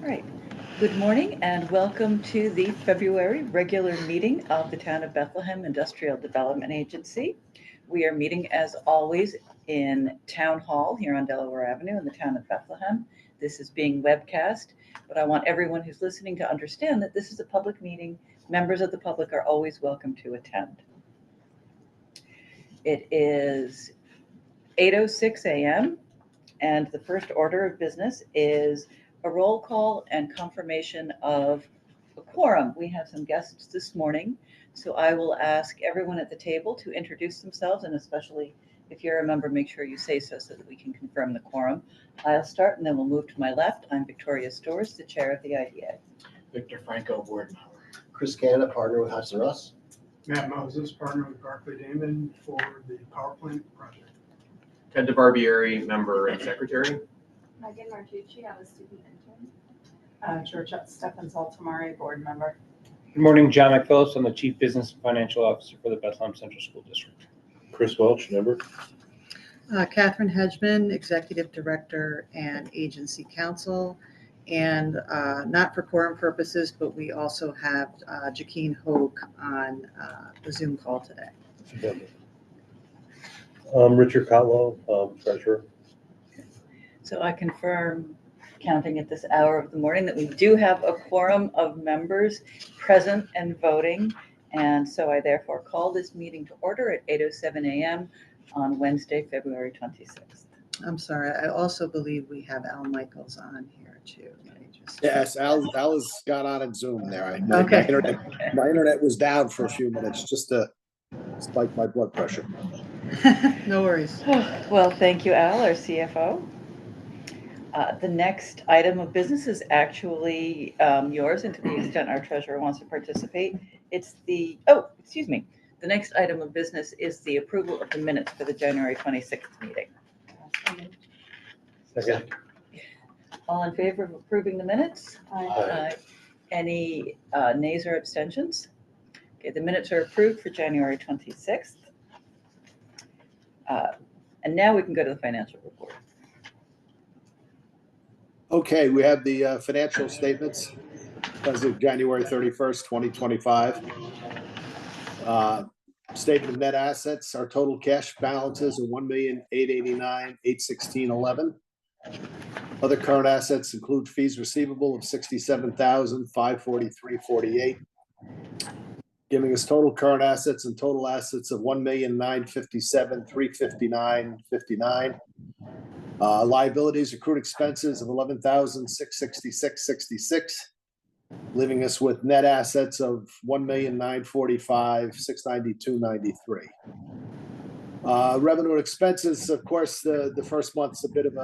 All right. Good morning and welcome to the February regular meeting of the Town of Bethlehem Industrial Development Agency. We are meeting as always in Town Hall here on Delaware Avenue in the town of Bethlehem. This is being webcast, but I want everyone who's listening to understand that this is a public meeting. Members of the public are always welcome to attend. It is 8:06 a.m. and the first order of business is a roll call and confirmation of a quorum. We have some guests this morning, so I will ask everyone at the table to introduce themselves, and especially if you're a member, make sure you say so that we can confirm the quorum. I'll start and then we'll move to my left. I'm Victoria Storrs, the chair of the IDA. Victor Franco, board member. Chris Canada, partner with Hudson Russ. Matt Moses, partner with Barclay Damon for the power plant project. Ted DeBarbieri, member and secretary. Megan Martucci, I'm a student intern. Georgette Steffens Altamari, board member. Good morning, John McPhillips. I'm the Chief Business and Financial Officer for the Bethlehem Central School District. Chris Welch, member. Catherine Hedgeman, Executive Director and Agency Counsel. And not for quorum purposes, but we also have Jaqueen Hoke on the Zoom call today. Richard Cotwell, treasurer. So I confirm, counting at this hour of the morning, that we do have a quorum of members present and voting. And so I therefore call this meeting to order at 8:07 a.m. on Wednesday, February 26th. I'm sorry, I also believe we have Al Michaels on here too. Let me just- Yes, Al has got on in Zoom there. Okay. My internet was down for a few minutes just to spike my blood pressure. No worries. Well, thank you, Al, our CFO. The next item of business is actually yours, and to the extent our treasurer wants to participate, it's the next item of business is the approval of the minutes for the January 26th meeting. Second. All in favor of approving the minutes? Aye. Any nays or abstentions? Okay, the minutes are approved for January 26th. And now we can go to the financial report. Okay, we have the financial statements as of January 31st, 2025. Statement of net assets, our total cash balances are $1,889,816.11. Other current assets include fees receivable of $67,543.48, giving us total current assets and total assets of $1,957,359.59. Liabilities, accrued expenses of $11,666.66, leaving us with net assets of $1,945,692.93. Revenue and expenses, of course, the first month's a bit of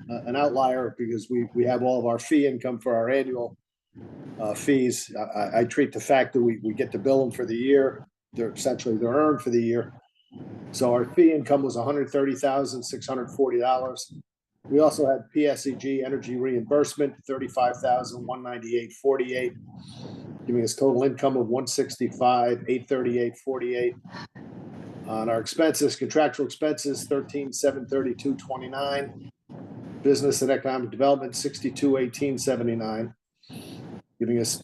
an outlier because we have all of our fee income for our annual fees. I treat the fact that we get to bill them for the year. They're earned for the year. So our fee income was $130,640. We also had PSEG energy reimbursement, $35,198.48, giving us total income of $165,838.48. On our expenses, contractual expenses, $13,732.29. Business and economic development, $62,1879, giving us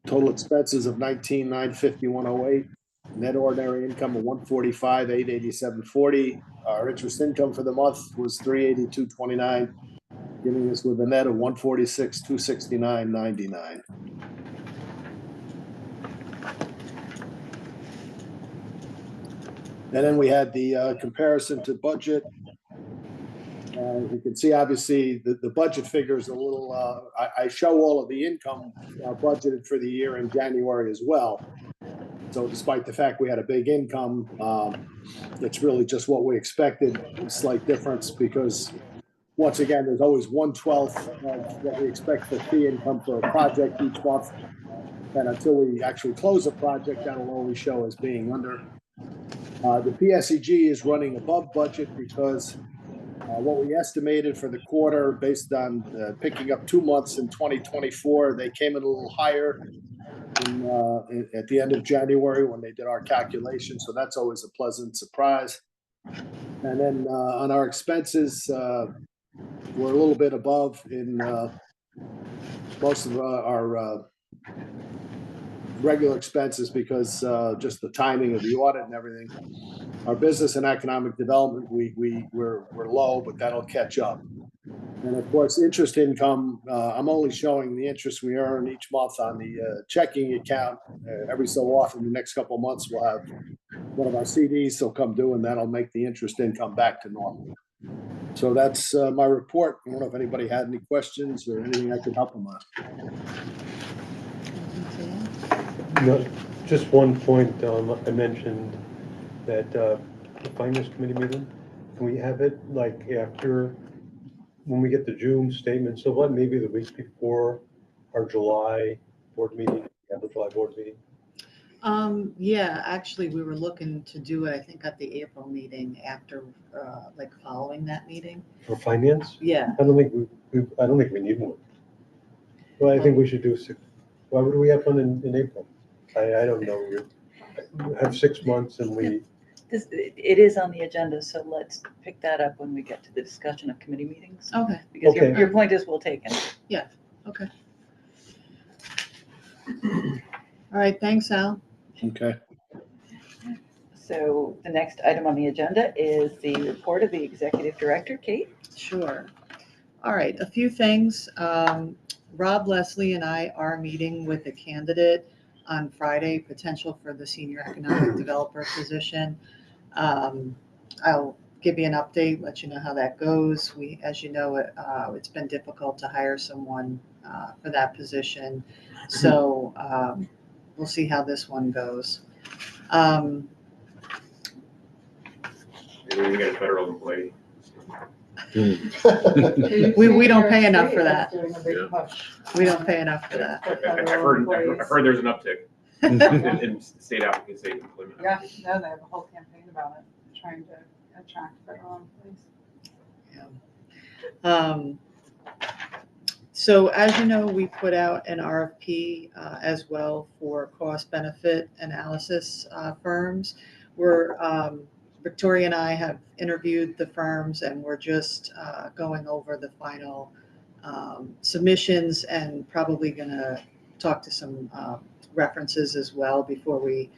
total expenses of $19,951.08. Net ordinary income of $145,887.40. Our interest income for the month was $382.29, giving us with a net of $146,269.99. And then we had the comparison to budget. You can see, obviously, the budget figures a little. I show all of the income budgeted for the year in January as well. So despite the fact we had a big income, it's really just what we expected. A slight difference because, once again, there's always 1/12 of what we expect for fee income for a project each month. And until we actually close a project, that'll only show as being under. The PSEG is running above budget because what we estimated for the quarter based on picking up 2 months in 2024, they came in a little higher at the end of January when they did our calculation. So that's always a pleasant surprise. And then on our expenses, we're a little bit above in most of our regular expenses because just the timing of the audit and everything. Our business and economic development, we're low, but that'll catch up. And of course, interest income, I'm only showing the interest we earn each month on the checking account. Every so often, the next couple of months, we'll have one of our CDs will come due, and that'll make the interest income back to normal. So that's my report. I don't know if anybody had any questions or anything I could help them on. No, just one point, I mentioned that the finance committee meeting, can we have it like after, when we get the June statement, so what, maybe the week before our July board meeting, the July board meeting? Yeah, actually, we were looking to do it, I think, at the April meeting after, like, following that meeting. For finance? Yeah, I don't think I don't think we need one. Well, I think we should do why would we have one in April? I don't know. We have 6 months and It is on the agenda, so let's pick that up when we get to the discussion of committee meetings. okay, Because Okay. your point is well taken. okay. All right, thanks, Al. Okay. So the next item on the agenda is the report of the executive director, Kate. Sure. All right, a few things. Rob Leslie and I are meeting with a candidate on Friday, potential for the senior economic developer position. I'll give you an update, let you know how that goes. As you know, it's been difficult to hire someone for that position. So we'll see how this one goes. Maybe we get a federal employee. We don't pay enough for that. Doing a big push. We don't pay enough for that. I've heard there's an uptick in state applicants, state employment. Yeah, no, they have a whole campaign about it, trying to attract federal employees. So as you know, we put out an RFP as well for cost benefit analysis firms. Victoria and I have interviewed the firms and we're just going over the final submissions and probably gonna talk to some references as well before we,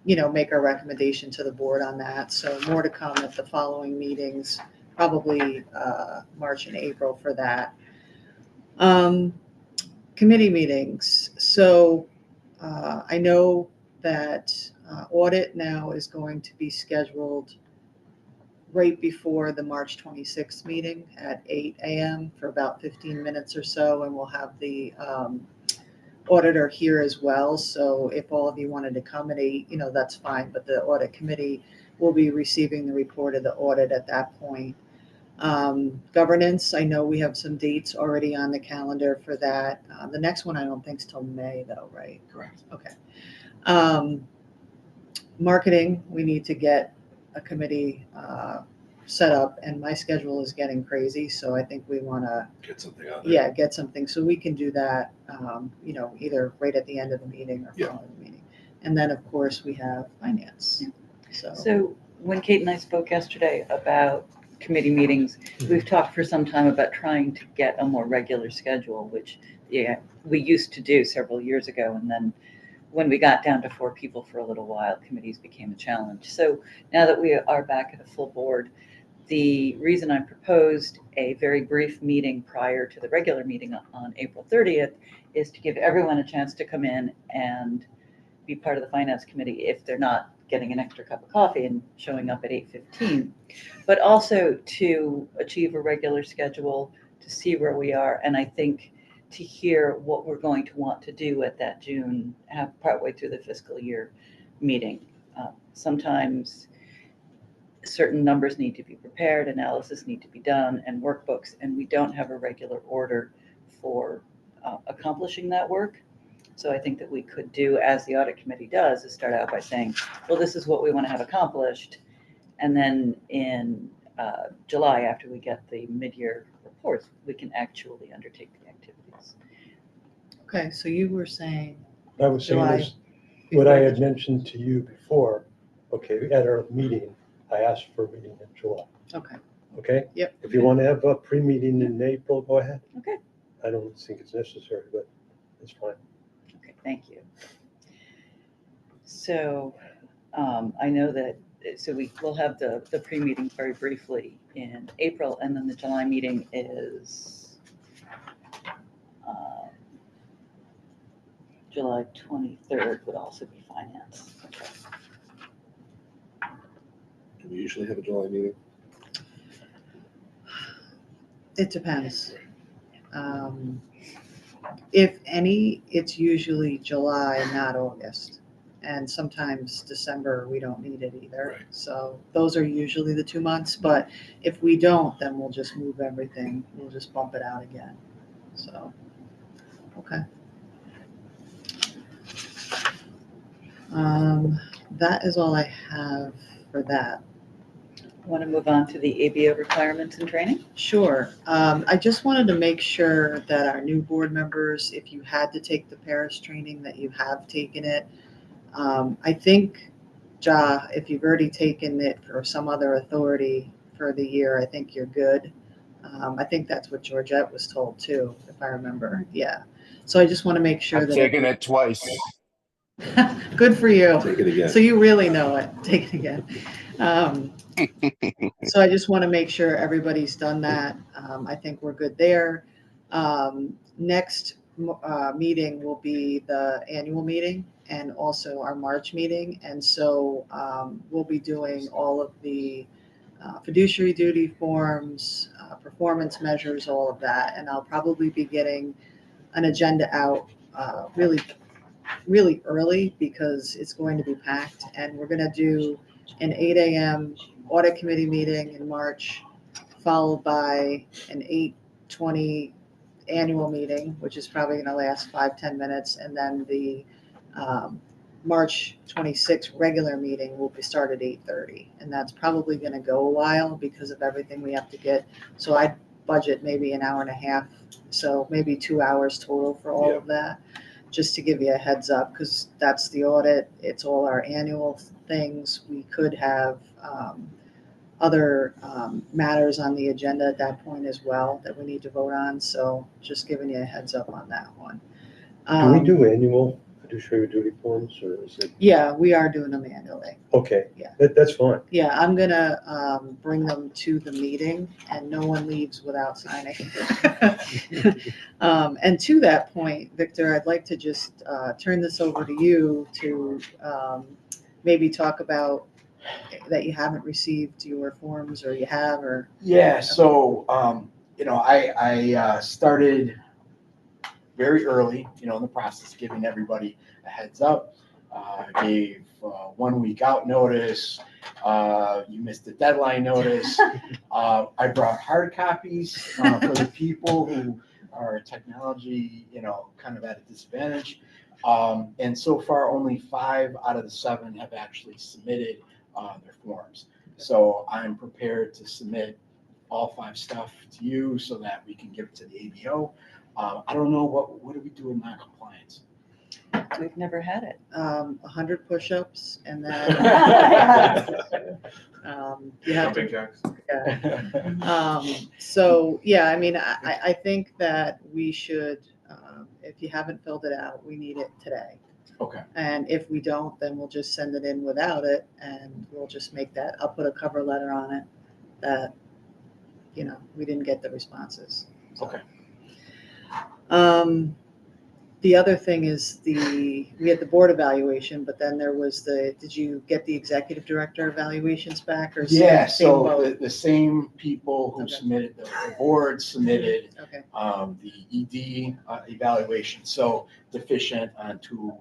make our recommendation to the board on that. So more to come at the following meetings, probably March and April for that. Committee meetings. So I know that audit now is going to be scheduled right before the March 26th meeting at 8 a.m. for about 15 minutes or so, and we'll have the auditor here as well. So if all of you wanted to come at 8, that's fine, but the audit committee will be receiving the report of the audit at that point. Governance, I know we have some dates already on the calendar for that. The next one I don't think is till May though, right? Correct. Okay. Marketing, we need to get a committee set up, and my schedule is getting crazy, so I think we want to Get something out there. yeah, get something, so we can do that, either right at the end of the meeting or Yeah. following the meeting. And then, of course, we have finance. So when Kate and I spoke yesterday about committee meetings, we've talked for some time about trying to get a more regular schedule, which we used to do several years ago. And then when we got down to 4 people for a little while, committees became a challenge. So now that we are back at a full board, the reason I proposed a very brief meeting prior to the regular meeting on April 30th is to give everyone a chance to come in and be part of the finance committee if they're not getting an extra cup of coffee and showing up at 8:15, but also to achieve a regular schedule, to see where we are, and I think to hear what we're going to want to do at that June, partway through the fiscal year meeting. Sometimes certain numbers need to be prepared, analysis need to be done, and workbooks, and we don't have a regular order for accomplishing that work. So I think that we could do, as the audit committee does, is start out by saying, well, this is what we want to have accomplished. And then in July, after we get the mid-year reports, we can actually undertake the activities. Okay, so you were saying, I was saying July this, what I had mentioned to you before, okay, at our meeting, I asked for a meeting in July, okay, okay? Yep. If you want to have a pre-meeting in April, go ahead. Okay. I don't think it's necessary, but it's fine. Okay, thank you. So I know that, so we'll have the pre-meeting very briefly in April, and then the July meeting is July 23rd would also be finance. Okay. Do we usually have a July meeting? It depends. If any, it's usually July, not August. And sometimes December, we don't need it either. Right. So those are usually the 2 months, but if we don't, then we'll just move everything. We'll just bump it out again. So, okay. That is all I have for that. Want to move on to the ABO requirements and training? Sure. I just wanted to make sure that our new board members, if you had to take the Paris training, that you have taken it. I think, if you've already taken it for some other authority for the year, I think you're good. I think that's what Georgette was told too, if I remember. Yeah. So I just want to make sure I've that. taken it twice. Good for you. Take it again. So you really know it. Take it again. So I just want to make sure everybody's done that. I think we're good there. Next meeting will be the annual meeting and also our March meeting. And so we'll be doing all of the fiduciary duty forms, performance measures, all of that. And I'll probably be getting an agenda out really early because it's going to be packed. And we're going to do an 8 a.m. audit committee meeting in March, followed by an 8:20 annual meeting, which is probably going to last 5-10 minutes. And then the March 26th regular meeting will be start at 8:30. And that's probably going to go a while because of everything we have to get. So I budget maybe an hour and a half. So maybe 2 hours total for all of that, just to give you a heads up, because that's the audit. It's all our annual things. We could have other matters on the agenda at that point as well that we need to vote on. So just giving you a heads up on that one. Do we do annual fiduciary duty forms, or is it? Yeah, we are doing them annually. Okay. Yeah. That's fine. Yeah, I'm gonna bring them to the meeting and no one leaves without signing. And to that point, Victor, I'd like to just turn this over to you to maybe talk about that you haven't received your forms, or you have, or. Yeah, so, I started very early, in the process, giving everybody a heads up. Gave 1 week out notice, you missed the deadline notice. I brought hard copies for the people who are technology, kind of at a disadvantage. And so far, only 5 out of the 7 have actually submitted their forms. So I'm prepared to submit all 5 stuff to you so that we can give it to the ABO. I don't know, what do we do in non-compliance? We've never had it. 100 push-ups, and then you have Jumping to. jacks. So, yeah, I mean, I think that we should, if you haven't filled it out, we need it today. Okay. And if we don't, then we'll just send it in without it, and we'll just make that, I'll put a cover letter on it that, we didn't get the responses. Okay. The other thing is we had the board evaluation, but then there was did you get the executive director evaluations back, or? Yeah, same so boat? the same people who Okay. submitted, the board submitted Okay, the ED evaluation, so deficient on 2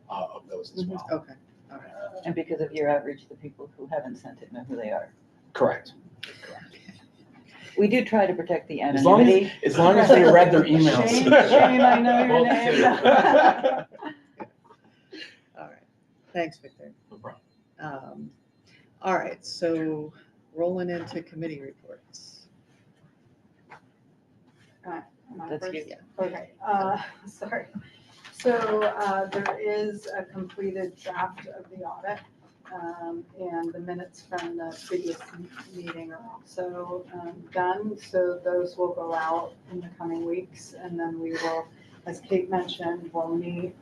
of those as well. okay, all right. And because of your outreach, the people who haven't sent it know who they are. Correct. We do try to protect the As long anonymity. as they read their emails. Shame, I know your Both name. too. All right, thanks, Victor. No problem. All right, so rolling into committee reports. Am I That's first? you. Yeah. Okay, sorry. So there is a completed draft of the audit and the minutes from the previous meeting are also done. So those will go out in the coming weeks, and then we will, as Kate mentioned, we'll meet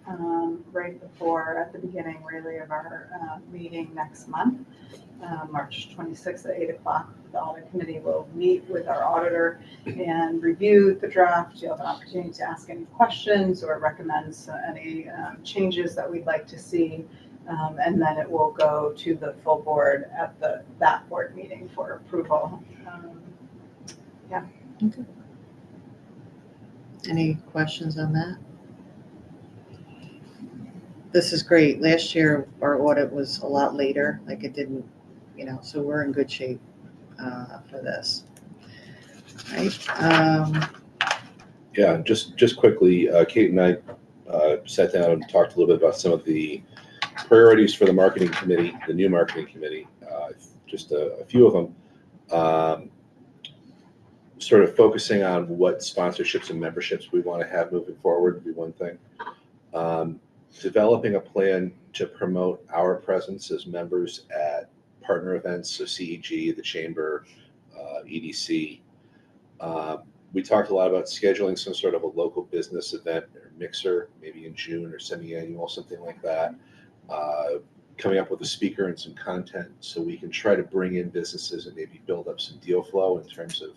right before, at the beginning really of our meeting next month, March 26th at 8 o'clock. The audit committee will meet with our auditor and review the draft. You'll have an opportunity to ask any questions or recommend any changes that we'd like to see. And then it will go to the full board at that board meeting for approval. Any questions on that? This is great. Last year, our audit was a lot later, like it didn't, so we're in good shape for this. Right? Yeah, just quickly, Kate and I sat down and talked a little bit about some of the priorities for the marketing committee, the new marketing committee, just a few of them. Sort of focusing on what sponsorships and memberships we want to have moving forward would be one thing. Developing a plan to promote our presence as members at partner events, so CEG, the Chamber, EDC. We talked a lot about scheduling some sort of a local business event or mixer, maybe in June or semi-annual, something like that. Coming up with a speaker and some content so we can try to bring in businesses and maybe build up some deal flow in terms of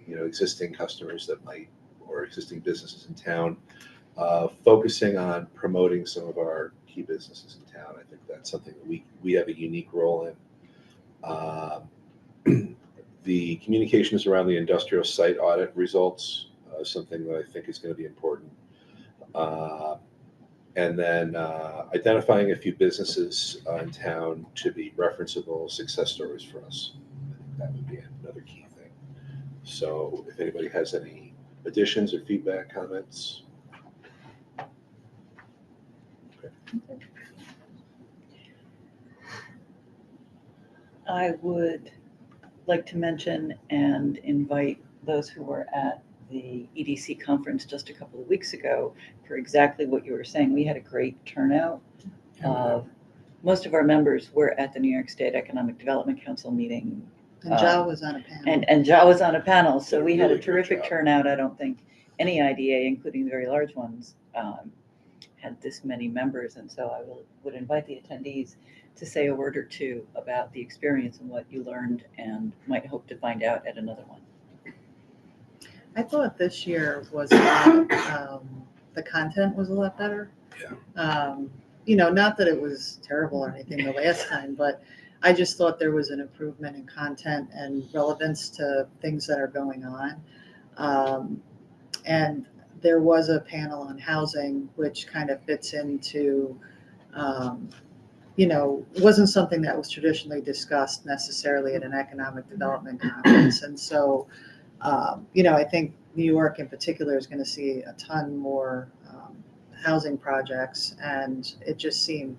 existing customers that might, or existing businesses in town. Focusing on promoting some of our key businesses in town. I think that's something that we have a unique role in. The communications around the industrial site audit results, something that I think is going to be important. And then identifying a few businesses in town to be referenceable success stories for us. I think that would be another key thing. So if anybody has any additions or feedback, comments. I would like to mention and invite those who were at the EDC conference just a couple of weeks ago for exactly what you were saying. We had a great turnout. Most of our members were at the New York State Economic Development Council meeting. And Ja was on a panel. And Ja was on a panel, so we had a Really good terrific job. turnout. I don't think any IDA, including the very large ones, had this many members. And so I would invite the attendees to say a word or two about the experience and what you learned and might hope to find out at another one. I thought this year was the content was a lot better. Yeah. Not that it was terrible or anything the last time, but I just thought there was an improvement in content and relevance to things that are going on. And there was a panel on housing, which kind of fits into, wasn't something that was traditionally discussed necessarily at an economic development conference. And so, I think New York in particular is going to see a ton more housing projects, and it just seemed,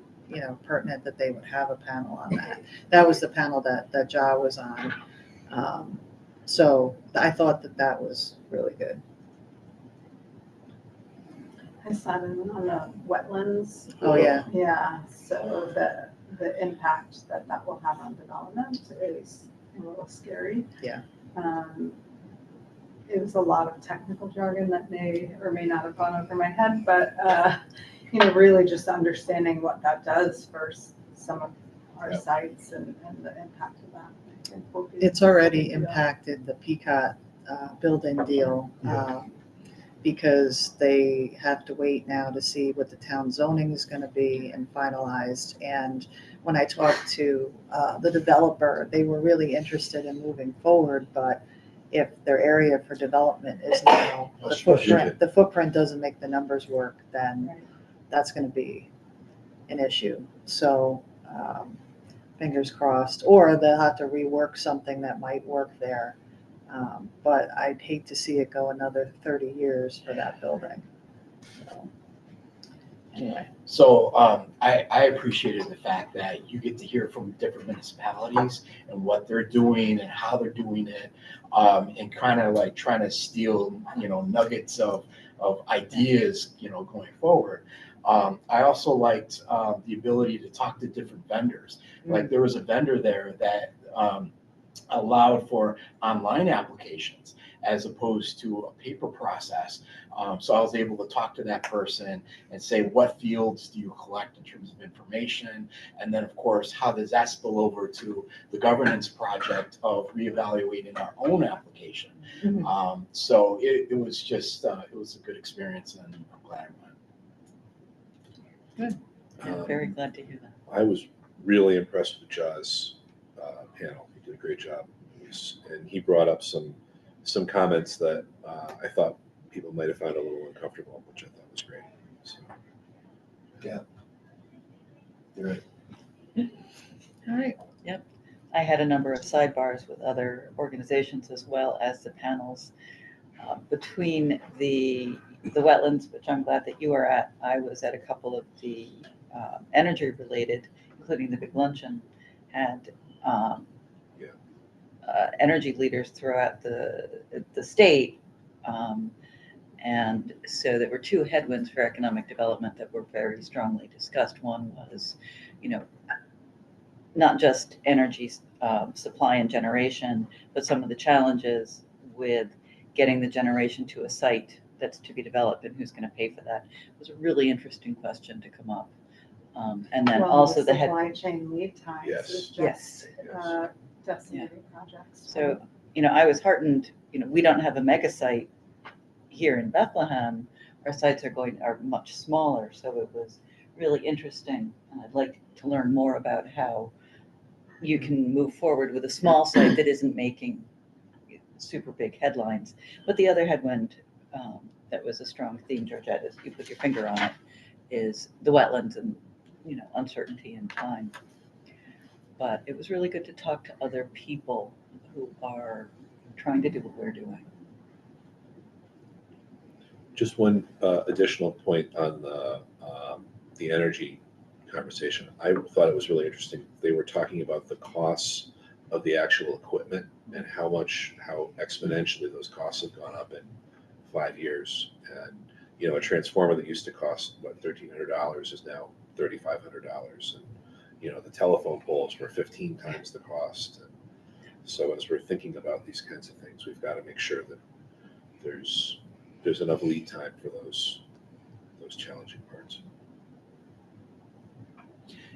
pertinent that they would have a panel on that. That was the panel that Ja was on. So I thought that was really good. I sat in on the wetlands. Oh, yeah. Yeah, so the impact that will have on development is a little scary. Yeah. It was a lot of technical jargon that may or may not have gone over my head, but, really just understanding what that does for some of our sites and the impact of that. I think will be It's already a big deal. impacted the Peacock building deal because they have to wait now to see what the town zoning is going to be and finalized. And when I talked to the developer, they were really interested in moving forward, but if their area for development is now the footprint doesn't make the numbers work, then that's going to be an issue. So fingers crossed, or they'll have to rework something that might work there. But I'd hate to see it go another 30 years for that building. So, anyway. So I appreciated the fact that you get to hear from different municipalities and what they're doing and how they're doing it, and kind of like trying to steal, nuggets of ideas, going forward. I also liked the ability to talk to different vendors. Like there was a vendor there that allowed for online applications as opposed to a paper process. So I was able to talk to that person and say, what fields do you collect in terms of information? And then, of course, how does that spill over to the governance project of reevaluating our own application? So it was just, it was a good experience, and I'm glad I went. I'm very glad to hear that. I was really impressed with Jaws panel. He did a great job. And he brought up some comments that I thought people might have found a little uncomfortable, which I thought was great. So, yeah. You're right. All right. Yep. I had a number of sidebars with other organizations as well as the panels. Between the wetlands, which I'm glad that you are at, I was at a couple of the energy related, including the big luncheon, and energy leaders throughout the state. And so there were two headwinds for economic development that were very strongly discussed. One was, not just energy supply and generation, but some of the challenges with getting the generation to a site that's to be developed and who's going to pay for that. It was a really interesting question to come up. And then also the supply chain lead times is just decimating projects. So, I was heartened, we don't have a mega site here in Bethlehem. Our sites are much smaller. So it was really interesting. And I'd like to learn more about how you can move forward with a small site that isn't making super big headlines. But the other headwind that was a strong theme, Georgette, as you put your finger on it, is the wetlands and, uncertainty in time. But it was really good to talk to other people who are trying to do what we're doing. Just one additional point on the energy conversation. I thought it was really interesting. They were talking about the costs of the actual equipment and how exponentially those costs have gone up in 5 years. And a transformer that used to cost about $1,300 is now $3,500, and the telephone poles were 15 times the cost. And so as we're thinking about these kinds of things, we've got to make sure that there's enough lead time for those challenging parts.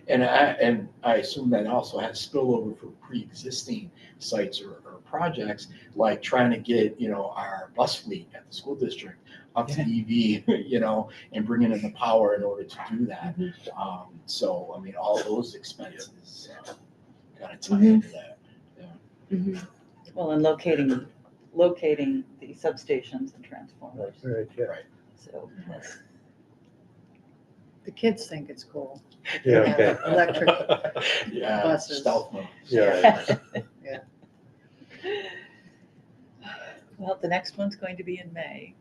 And I assume that also has spillover for pre-existing sites or projects, like trying to get, our bus fleet at the school district up to EV, and bringing in the power in order to do that. So, I mean, all those expenses got to tie into that. Well, and locating the substations and transformers. Right. So The kids think it's cool. Yeah, okay. Electric Yeah, buses. stealth mode. Yeah. Well, the next one's going to be in May.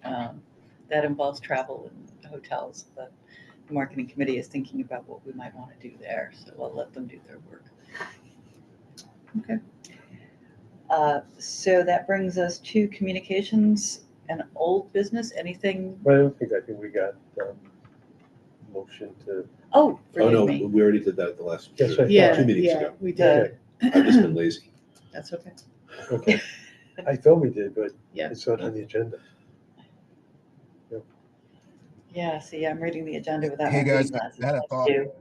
That involves travel and hotels, but the marketing committee is thinking about what we might want to do there, so I'll let them do their work. Okay. So that brings us to communications and old business. Anything? I think we got motion to. Oh, forgive no, me. we already did that the last Yes, two right. meetings ago. We did. I've just been lazy. That's okay. Okay. I thought we did, but Yeah. it's not on the agenda. Yeah, see, I'm reading the agenda without Hey my guys, reading glasses. I had a Thank thought. you.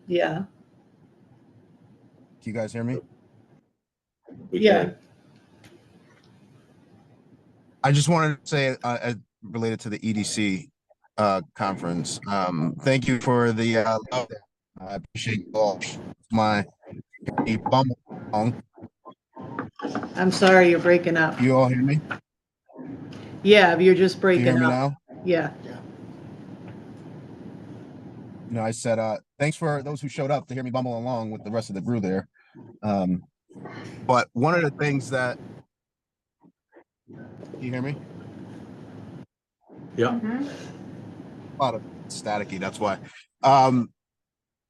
Yeah. Can you guys hear me? We Yeah. can. I just wanted to say, related to the EDC conference, thank you for the love. I appreciate all my bumble along. I'm sorry, you're breaking up. You all hear me? Yeah, you're just Can breaking you hear me up. now? Yeah. No, I said, thanks for those who showed up to hear me bumble along with the rest of the crew there. But one of the things that, can you hear me? Yeah. A lot of staticky, that's why.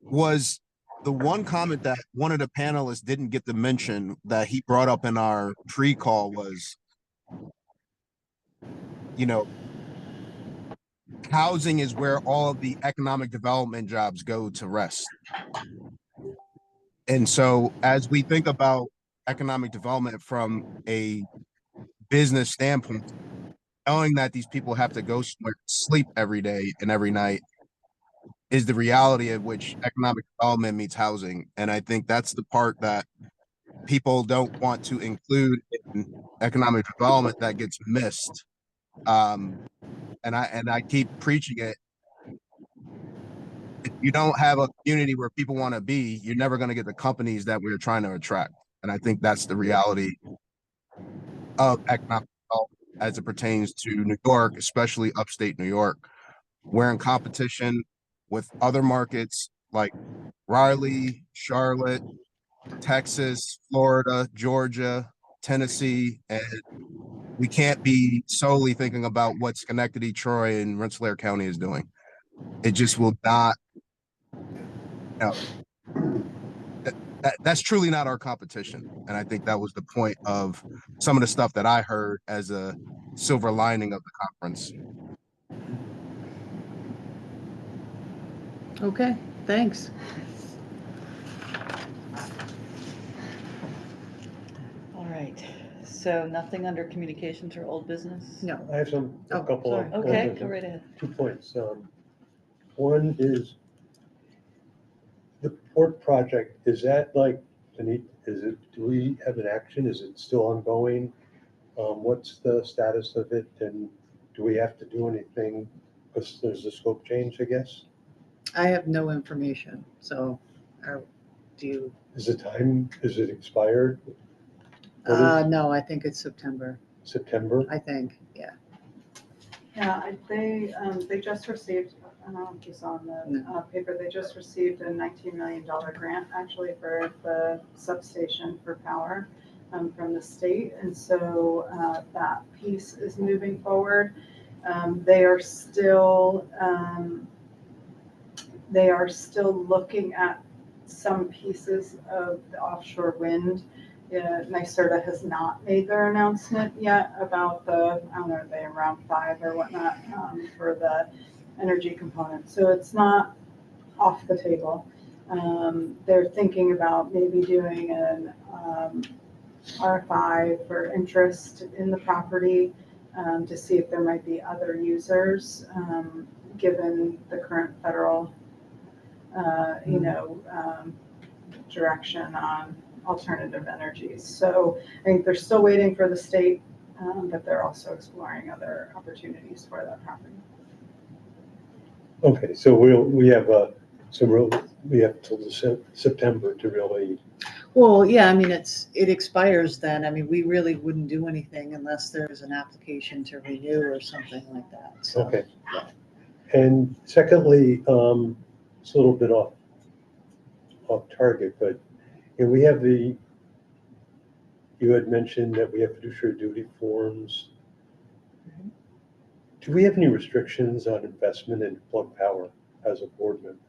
Was the one comment that one of the panelists didn't get to mention that he brought up in our pre-call was, housing is where all of the economic development jobs go to rest. And so as we think about economic development from a business standpoint, knowing that these people have to go somewhere to sleep every day and every night is the reality of which economic development meets housing. And I think that's the part that people don't want to include in economic development that gets missed. And I keep preaching it. If you don't have a community where people want to be, you're never going to get the companies that we're trying to attract. And I think that's the reality of economic development as it pertains to New York, especially upstate New York. We're in competition with other markets like Raleigh, Charlotte, Texas, Florida, Georgia, Tennessee, and we can't be solely thinking about what Schenectady, Troy, and Rensselaer County is doing. It just will not, that's truly not our competition. And I think that was the point of some of the stuff that I heard as a silver lining of the conference. Okay, thanks. All right, so nothing under communications or old business? No. I have a Oh, couple of. sorry. Okay, go right ahead. 2 points. One is the port project, is that like, do we have an action? Is it still ongoing? What's the status of it? And do we have to do anything? Because there's a scope change, I guess. I have no information, so do you? Is it expired? What is No, I think it's September, September? I think, yeah. Yeah, they just received, I don't know if you saw in the paper, they just received a $19 million grant actually for the substation for power from the state. And so that piece is moving forward. They are still looking at some pieces of the offshore wind. NYSERDA has not made their announcement yet about the, I don't know, they around 5 or whatnot for the energy component. So it's not off the table. They're thinking about maybe doing an RFI for interest in the property to see if there might be other users, given the current federal, direction on alternative energies. So I think they're still waiting for the state, but they're also exploring other opportunities for that property. Okay, so we have till September to really. Well, yeah, I mean, it expires then. I mean, we really wouldn't do anything unless there's an application to renew or something like that, so. Okay. And secondly, it's a little bit off target, but we have you had mentioned that we have fiduciary duty forms. Do we have any restrictions on investment in Plug Power as a board member?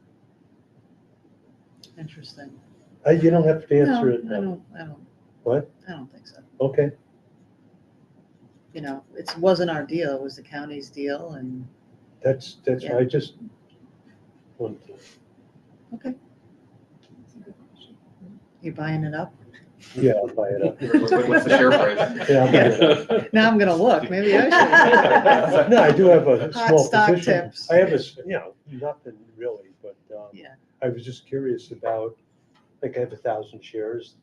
Interesting. You don't have to answer it. I don't. What? I don't think so. Okay. It wasn't our deal, it was the county's deal, and. That's Yeah. I just wanted to. Okay. You buying it up? Yeah, I'll buy it up. What's the share price? Yeah, I'll buy it up. Now I'm gonna look, maybe I should. No, I do have a Hot small stock position. tips. I have nothing really, but Yeah. I was just curious about, like, I have 1,000 shares,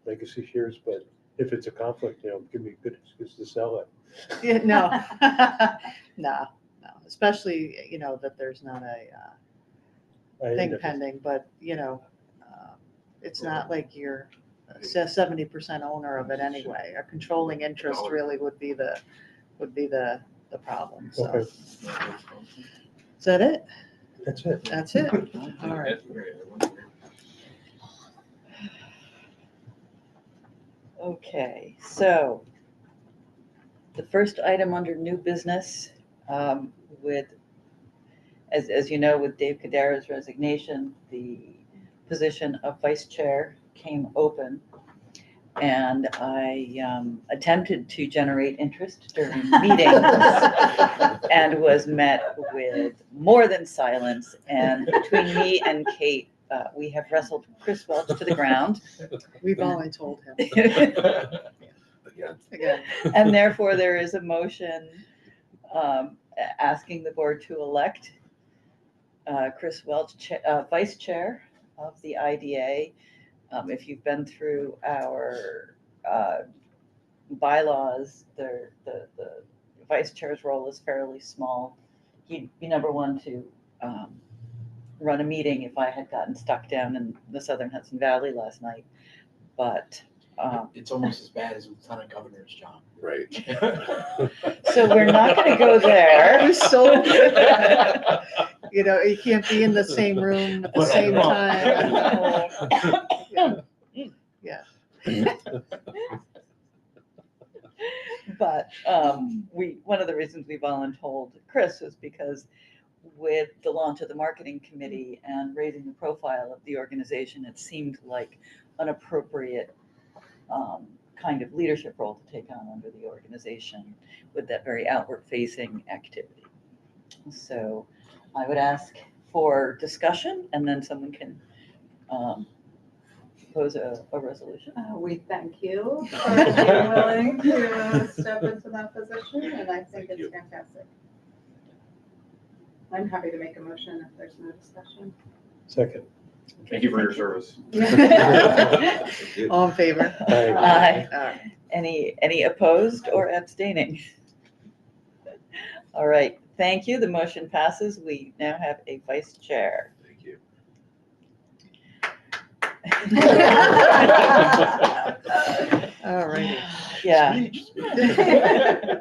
legacy shares, but if it's a conflict, give me a good excuse to sell it. Yeah, no. No, especially, that there's not a I thing never- pending, but, it's not like you're a 70% owner of it anyway. A controlling interest really would be the problem, so. Okay, Is that it? that's it. That's it? All right. Okay, so the first item under new business, as you know, with Dave Kadara's resignation, the position of vice chair came open. And I attempted to generate interest during meetings and was met with more than silence. And between me and Kate, we have wrestled Chris Welch to the ground. We've only told him. Again. And therefore, there is a motion asking the board to elect Chris Welch, vice chair of the IDA. If you've been through our bylaws, the vice chair's role is fairly small. He'd be number one to run a meeting if I had gotten stuck down in the Southern Hudson Valley last night. But It's almost as bad as Lieutenant Governor's job. Right. so we're not going to go there. It was so good. You know, you can't be in the same room at the same time. Yeah. But one of the reasons we volunteered Chris was because with the launch of the marketing committee and raising the profile of the organization, it seemed like an appropriate kind of leadership role to take on under the organization with that very outward facing activity. So I would ask for discussion, and then someone can propose a resolution. We thank you for being willing to step into that position, and I think it's fantastic. I'm happy to make a motion if there's no discussion. Second. Thank you for your service. All in favor? Aye. Aye. Any opposed or abstaining? All right, thank you. The motion passes. We now have a vice chair. Thank you. All righty. Yeah.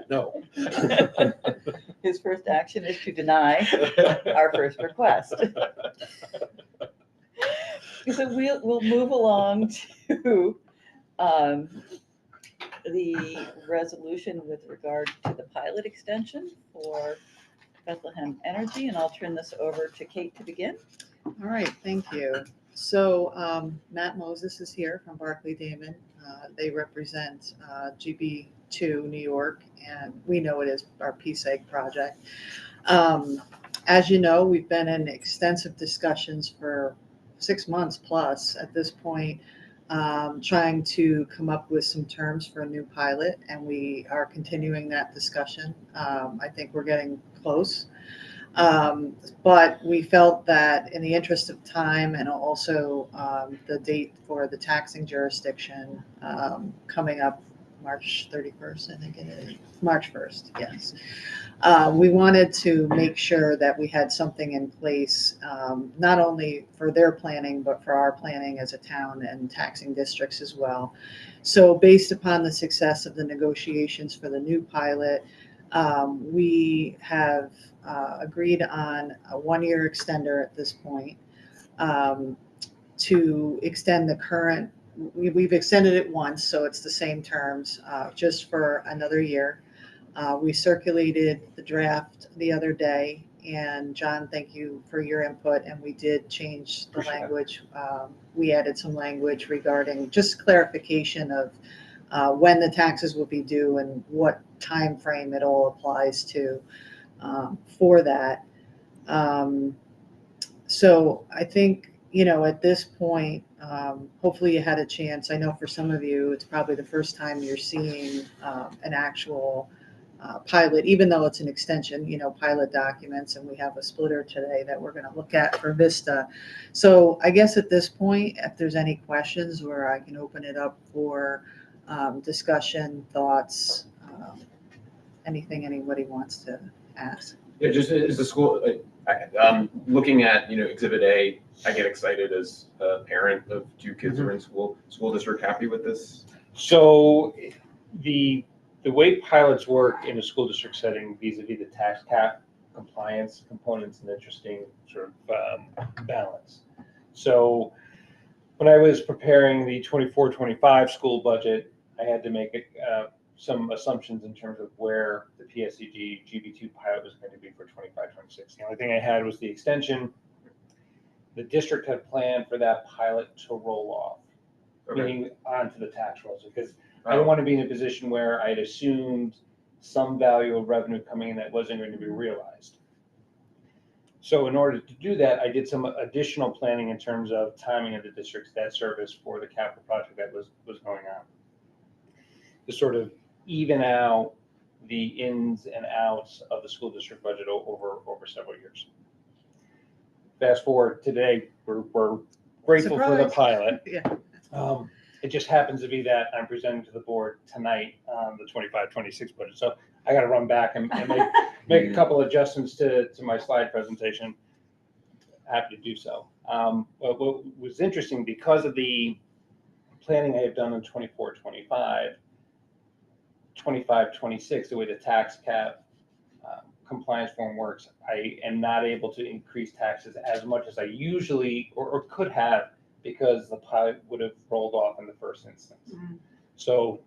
No. His first action is to deny our first request. So we'll move along to the resolution with regard to the pilot extension for Bethlehem Energy, and I'll turn this over to Kate to begin. All right, thank you. So Matt Moses is here from Barclay Damon. They represent GB2 New York, and we know it is our PSEG project. As you know, we've been in extensive discussions for 6 months plus at this point, trying to come up with some terms for a new pilot, and we are continuing that discussion. I think we're getting close. But we felt that in the interest of time, and also the date for the taxing jurisdiction coming up March 31st, I think it is, March 1st, yes. We wanted to make sure that we had something in place, not only for their planning, but for our planning as a town and taxing districts as well. So based upon the success of the negotiations for the new pilot, we have agreed on a 1-year extender at this point to extend the current. We've extended it once, so it's the same terms, just for another year. We circulated the draft the other day, and John, thank you for your input, and we did change the language. We added some language regarding just clarification of when the taxes will be due and what time frame it all applies to for that. So I think, at this point, hopefully you had a chance. I know for some of you, it's probably the first time you're seeing an actual pilot, even though it's an extension, pilot documents, and we have a splitter today that we're going to look at for Vista. So I guess at this point, if there's any questions, where I can open it up for discussion, thoughts, anything anybody wants to ask. Yeah, just as the school, looking at, Exhibit A, I get excited as a parent of 2 kids who are in school district. Happy with this? So the way pilots work in a school district setting vis-a-vis the tax cap compliance components, an interesting sort of balance. So when I was preparing the 24-25 school budget, I had to make some assumptions in terms of where the PSEG GB2 pilot was going to be for 25-26. The only thing I had was the extension. The district had planned for that pilot to roll off Okay. meaning onto the tax rolls, because I didn't want to be in a position where I'd assumed some value of revenue coming in that wasn't going to be realized. So in order to do that, I did some additional planning in terms of timing of the district's debt service for the capital project that was going on, to sort of even out the ins and outs of the school district budget over several years. Fast forward today, we're grateful for the Surprise. pilot. Yeah. It just happens to be that I'm presenting to the board tonight on the 25-26 budget. So I got to run back and make a couple adjustments to my slide presentation. Happy to do so. But what was interesting, because of the planning I have done in 24-25, 25-26, the way the tax cap compliance form works, I am not able to increase taxes as much as I usually or could have, because the pilot would have rolled off in the first instance. Mhm. So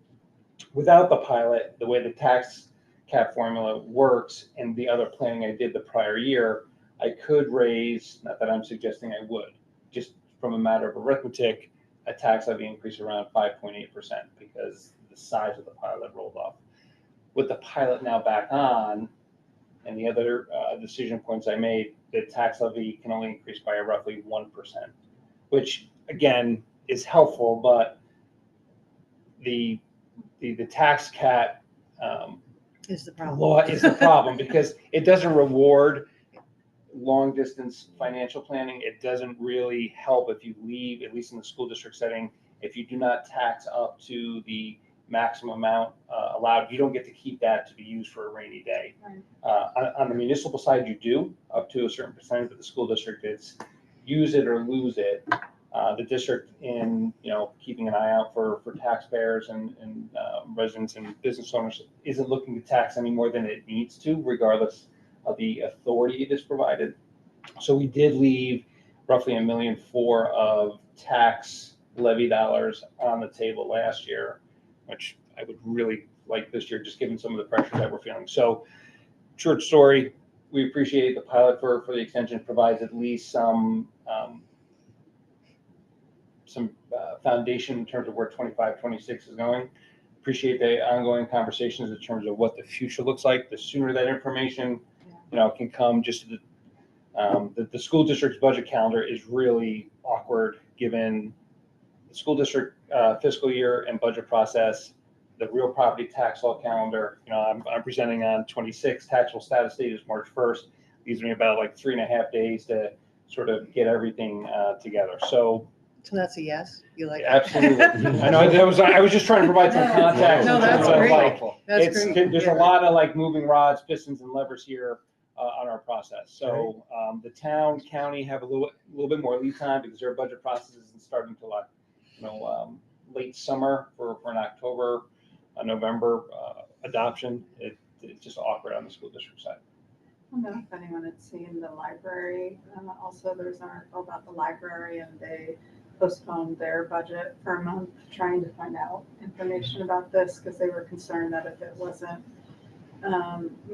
without the pilot, the way the tax cap formula works and the other planning I did the prior year, I could raise, not that I'm suggesting I would, just from a matter of arithmetic, a tax levy increase around 5.8% because the size of the pilot rolled off. With the pilot now back on, and the other decision points I made, the tax levy can only increase by roughly 1%, which again is helpful, but the tax cap Is the problem. law is the problem because it doesn't reward long distance financial planning. It doesn't really help if you leave, at least in the school district setting, if you do not tax up to the maximum amount allowed, you don't get to keep that to be used for a rainy day. Right. On the municipal side, you do up to a certain percentage, but the school district, it's use it or lose it. The district, in keeping an eye out for taxpayers and residents and business owners, isn't looking to tax any more than it needs to, regardless of the authority it is provided. So we did leave roughly $1.4 million of tax levy dollars on the table last year, which I would really like this year, just given some of the pressure that we're feeling. So, short story, we appreciate the pilot for the extension. It provides at least some foundation in terms of where 25-26 is going. Appreciate the ongoing conversations in terms of what the future looks like. The sooner that information, can come. Just the school district's budget calendar is really awkward given the school district fiscal year and budget process, the real property tax law calendar. I'm presenting on 26. Taxable status date is March 1st. Leaves me about like 3.5 days to sort of get everything together. So that's a yes? You like it? absolutely. I know I was just trying to provide some context. No, in that's terms of, great. like, That's great. There's a lot of like moving rods, pistons, and levers here on our process. So the town, county have a little bit more lead time because their budget process isn't starting till late summer for an October, November adoption. It's just awkward on the school district side. I don't know if anyone had seen the library. Also, there's an article about the library, and they postponed their budget for a month, trying to find out information about this because they were concerned that if it wasn't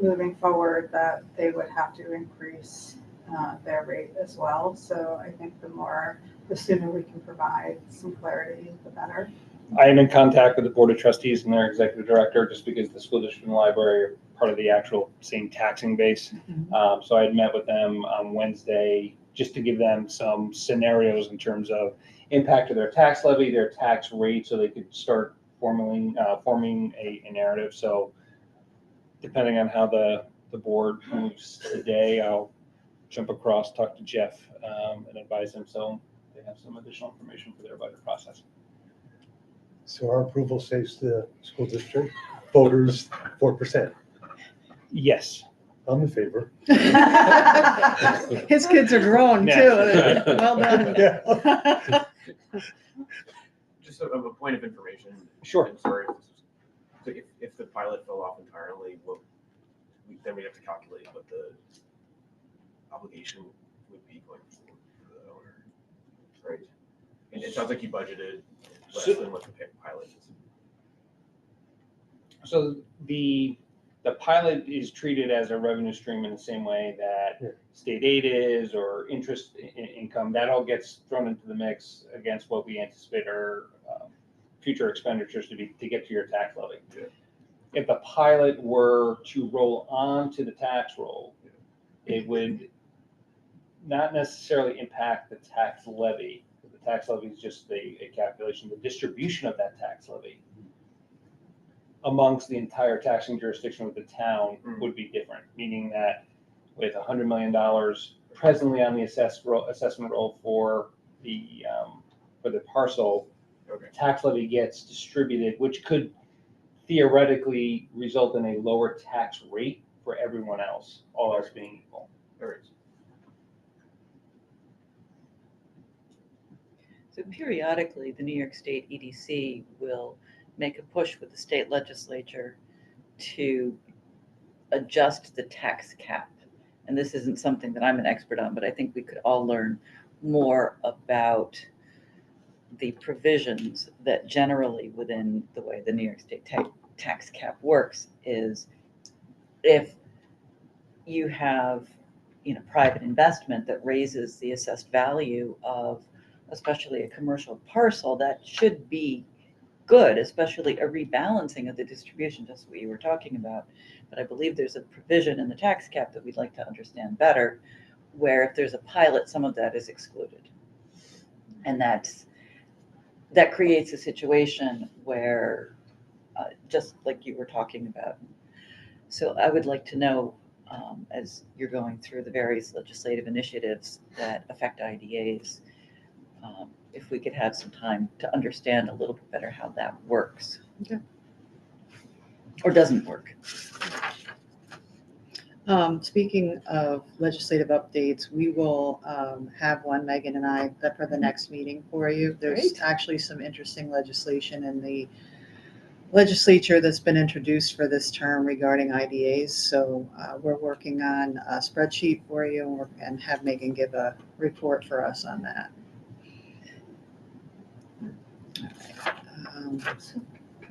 moving forward, that they would have to increase their rate as well. So I think the sooner we can provide some clarity, the better. I am in contact with the Board of Trustees and their executive director, just because the school district and the library are part of the actual same taxing base. So I had met with them on Wednesday just to give them some scenarios in terms of impact of their tax levy, their tax rate, so they could start forming a narrative. So depending on how the board moves today, I'll jump across, talk to Jeff, and advise them so they have some additional information for their budget process. So our approval saves the school district voters 4%. Yes. I'm in favor. His kids are grown too. Well done. Yeah. Just a point of information. Sure. I'm sorry. If the pilot fell off entirely, then we have to calculate what the obligation would be going forward for the owner, right? And it sounds like you budgeted less than what the pilot is. So the pilot is treated as a revenue stream in the same way that state aid is, or interest income. That all gets thrown into the mix against what we anticipate our future expenditures to get to your tax levy. If the pilot were to roll on to the tax roll, it would not necessarily impact the tax levy. The tax levy is just a calculation. The distribution of that tax levy amongst the entire taxing jurisdiction of the town would be different, meaning that with $100 million presently on the assessment roll for the parcel, tax levy gets distributed, which could theoretically result in a lower tax rate for everyone else, all else being equal. So periodically, the New York State EDC will make a push with the state legislature to adjust the tax cap. And this isn't something that I'm an expert on, but I think we could all learn more about the provisions that generally within the way the New York State tax cap works is if you have, private investment that raises the assessed value of especially a commercial parcel, that should be good, especially a rebalancing of the distribution, just what you were talking about. But I believe there's a provision in the tax cap that we'd like to understand better, where if there's a pilot, some of that is excluded. And that creates a situation where, just like you were talking about. So I would like to know, as you're going through the various legislative initiatives that affect IDAs, if we could have some time to understand a little bit better how that works. Okay. Or doesn't work. Speaking of legislative updates, we will have one, Megan and I, for the next meeting for you. There's Great. actually some interesting legislation in the legislature that's been introduced for this term regarding IDAs. So we're working on a spreadsheet for you and have Megan give a report for us on that. Can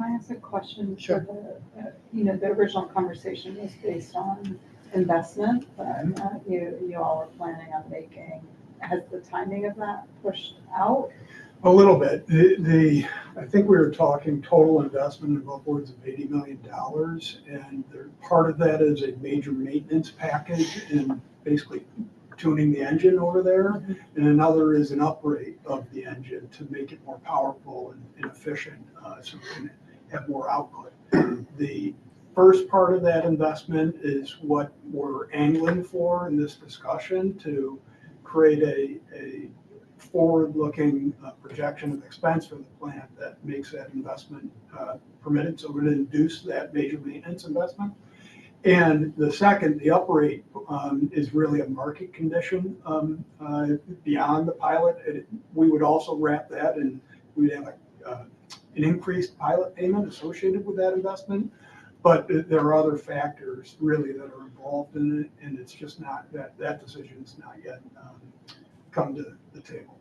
I ask a question? Sure. For the original conversation was based on investment that you all are planning on making. Has the timing of that pushed out? A little bit. I think we were talking total investment of upwards of $80 million. And part of that is a major maintenance package and basically tuning the engine over there. And another is an upgrade of the engine to make it more powerful and efficient, so we can have more output. The first part of that investment is what we're angling for in this discussion, to create a forward-looking projection of expense for the plant that makes that investment permitted. So we're going to induce that major maintenance investment. And the second, the uprate, is really a market condition beyond the pilot. We would also wrap that, and we'd have an increased pilot payment associated with that investment. But there are other factors really that are involved in it, and it's just not that decision is not yet come to the table.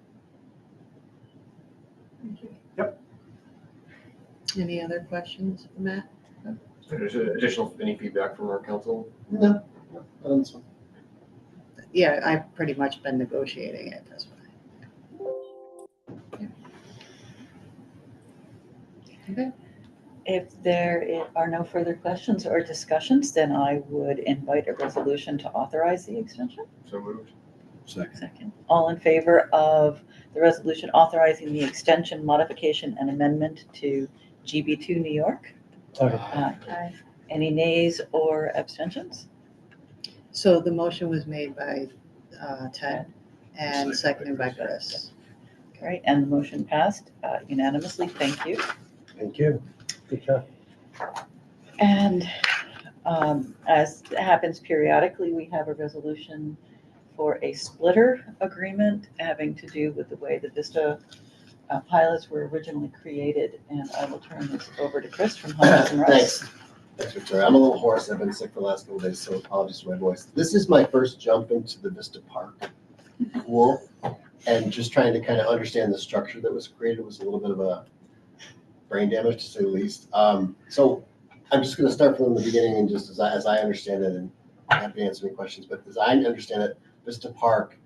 Thank you. Yep. Any other questions for Matt? There's any feedback from our council? No, on this one. Yeah, I've pretty much been negotiating it, that's why. Okay. If there are no further questions or discussions, then I would invite a resolution to authorize the extension. So moved. Second. All in favor of the resolution authorizing the extension, modification, and amendment to GB2 New York? Aye. Any nays or abstentions? So the motion was made by Ted and seconded by Chris. Great, and the motion passed unanimously. Thank you. Thank you. Good job. And as happens periodically, we have a resolution for a splitter agreement having to do with the way the Vista pilots were originally created. And I will turn this over to Chris from Hunters and Russ. Thanks, Victoria. I'm a little hoarse. I've been sick for the last couple of days, so apologies for my voice. This is my first jump into the Vista Park pool, and just trying to kind of understand the structure that was created was a little bit of a brain damage, to say the least. So I'm just going to start from the beginning, and just as I understand it, and I have to answer any questions, but as I understand it, Vista Park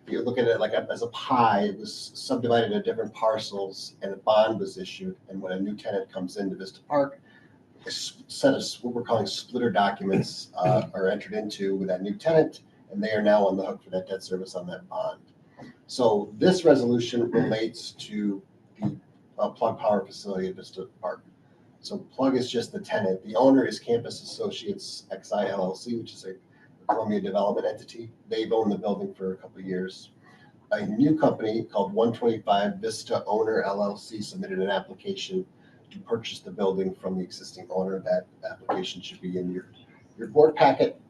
if you look at it like as a pie, it was subdivided into different parcels and a bond was issued. And when a new tenant comes into Vista Park, a set of what we're calling splitter documents are entered into with that new tenant, and they are now on the hook for that debt service on that bond. So this resolution relates to the Plug Power Facility at Vista Park. So Plug is just the tenant. The owner is Campus Associates XI LLC, which is a Columbia development entity. They've owned the building for a couple of years. A new company called 125 Vista Owner LLC submitted an application to purchase the building from the existing owner. That application should be in your board packet.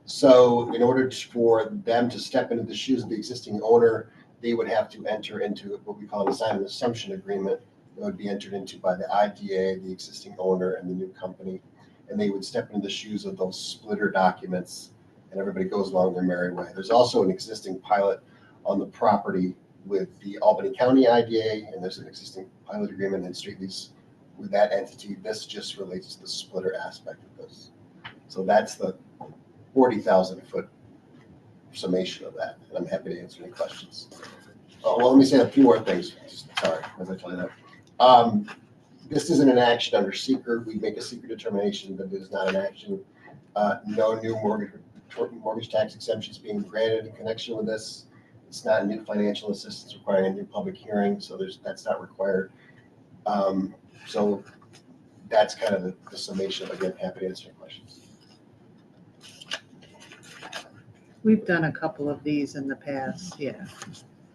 So in order for them to step into the shoes of the existing owner, they would have to enter into what we call an assignment assumption agreement that would be entered into by the IDA, the existing owner, and the new company. And they would step into the shoes of those splitter documents, and everybody goes along their merry way. There's also an existing pilot on the property with the Albany County IDA, and there's an existing pilot agreement and street lease with that entity. This just relates to the splitter aspect of this. So that's the 40,000 foot summation of that, and I'm happy to answer any questions. Well, let me say a few more things. Sorry, as I tell you that. This isn't an action under seeker. We make a seeker determination that it is not an action. No new mortgage tax exemptions being granted in connection with this. It's not new financial assistance requiring a new public hearing, so that's not required. So that's kind of the summation. Again, happy to answer your questions. We've done a couple of these in the past, yeah.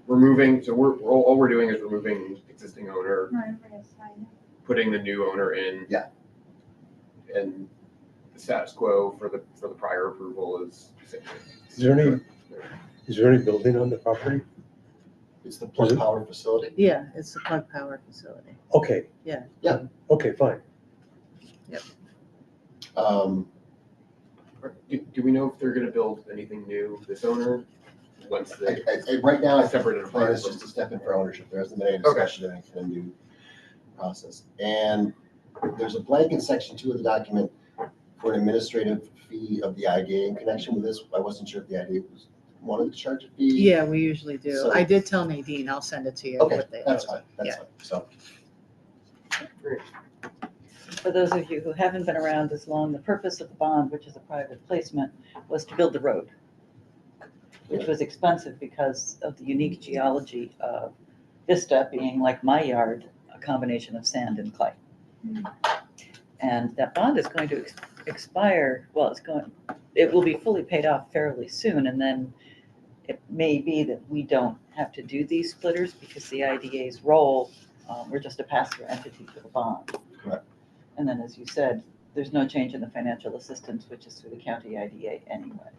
Removing, so all we're doing is removing existing owner, No, everybody has signed it. putting the new owner in. Yeah. And the status quo for the prior approval is. Is there any building on the property? It's the Plug Power Facility. Yeah, it's the Plug Power Facility. Okay. Yeah. Yeah. Okay, fine. Do we know if they're gonna build anything new, this owner, once they Right now, I think separated the plan apart? is just to step in for ownership. There hasn't been any discussion of any kind of new process. And there's a blank in section 2 of the document for an administrative fee of the IDA in connection with this. I wasn't sure if the IDA wanted to charge a fee. Yeah, we usually do. So- I did tell Nadine, I'll send it to you. Okay, what they- that's fine. That's Yeah. fine. So For those of you who haven't been around as long, the purpose of the bond, which is a private placement, was to build the road, which was expensive because of the unique geology of Vista being like my yard, a combination of sand and clay. And that bond is going to expire, well, it will be fully paid off fairly soon, and then it may be that we don't have to do these splitters because the IDA's role, we're just a pass-through entity for the bond. Correct. And then, as you said, there's no change in the financial assistance, which is through the county IDA anyway.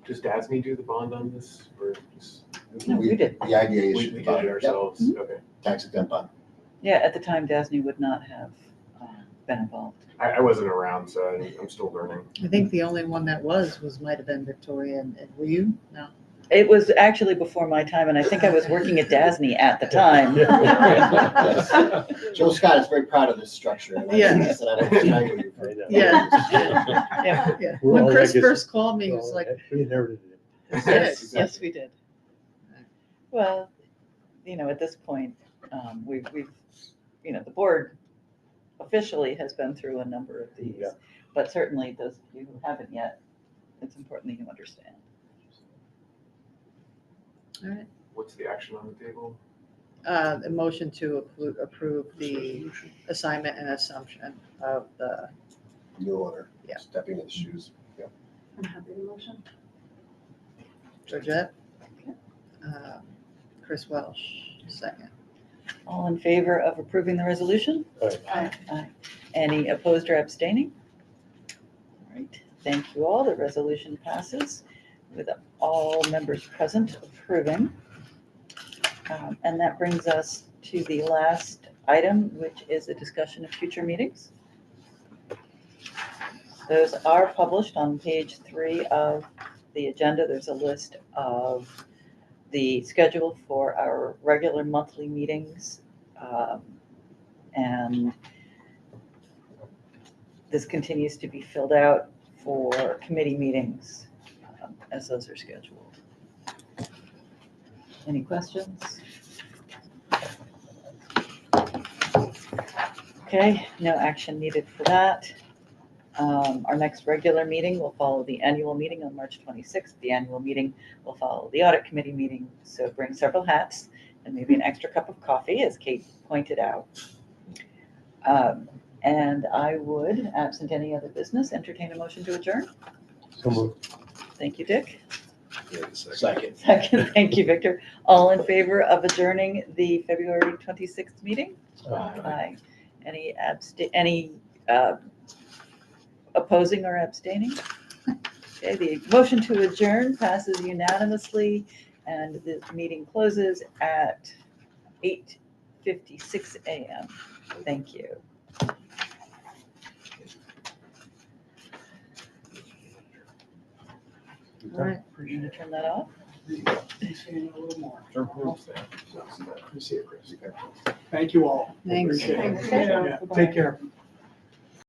Does DASNY do the bond on this, or just? No, we did. The IDA We issued the did bond. it ourselves, Yep. okay. Tax exempt bond. Yeah, at the time, DASNY would not have been involved. I wasn't around, so I'm still learning. I think the only one that might have been Victoria, and were you? No. It was actually before my time, and I think I was working at DASNY at the time. Joe Scott is very proud of this structure. And Yeah. I said I want to strangle you for it. Yeah. Yeah. Yeah. We're When all Chris legacy. first called me, he was Well, like, we inherited it. Yes, we did. Well, at this point, we've, the board officially has been through a number of these. Yeah. But certainly those of you who haven't yet, it's important that you understand. all right. What's the action on the table? A motion to approve the assignment and assumption of the, New owner. Yeah. Stepping in the shoes. Yeah. I'm happy to motion. Georgette. Chris Welsh, second. All in favor of approving the resolution? Aye. Aye. Any opposed or abstaining? All right, thank you all. The resolution passes with all members present approving. And that brings us to the last item, which is a discussion of future meetings. Those are published on page 3 of the agenda. There's a list of the schedule for our regular monthly meetings. And this continues to be filled out for committee meetings as those are scheduled. Any questions? Okay, no action needed for that. Our next regular meeting will follow the annual meeting on March 26th. The annual meeting will follow the audit committee meeting. So bring several hats and maybe an extra cup of coffee, as Kate pointed out. And I would, absent any other business, entertain a motion to adjourn. So moved. Thank you, Dick. Yeah, the second. Second. Second, thank you, Victor. All in favor of adjourning the February 26th meeting? Aye. Any opposing or abstaining? Okay, the motion to adjourn passes unanimously, and the meeting closes at 8:56 a.m. Thank you. All right, we're going to turn that off. See a little more. Sure. See you, Chris. Thank you all. Thanks. Appreciate it. Thanks. Yeah, take care.